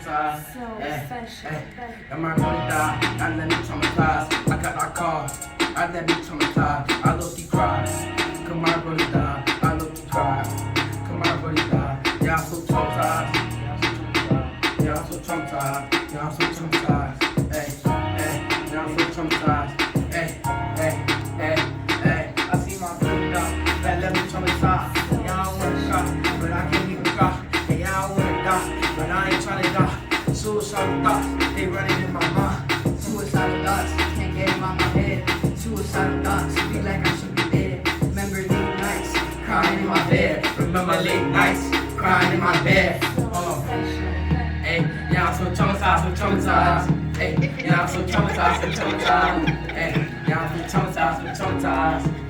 traumatized. So Hey, special. hey, am I gonna die? I let me traumatized. I got that car. I let me traumatized. I look you cry. Come on, gonna die. I look you cry. Come on, gonna die. Yeah, I'm so traumatized. Yeah, I'm so traumatized. Yeah, I'm so traumatized. Hey, hey, yeah, I'm so traumatized. Hey, hey, hey, hey. I see my brother die. That let me traumatized. Yeah, I wanna cry, but I can't even cry. Hey, yeah, I wanna die, but I ain't trying to die. Suicidal thoughts, they running in my mind. Suicidal thoughts, can't get them out my head. Suicidal thoughts, feel like I should be dead. Remember late nights, crying in my bed. Remember late nights, crying in my bed. Hey, yeah, I'm so traumatized, so traumatized. Hey, yeah, I'm so traumatized, so traumatized. Hey, yeah, I'm so traumatized, so traumatized.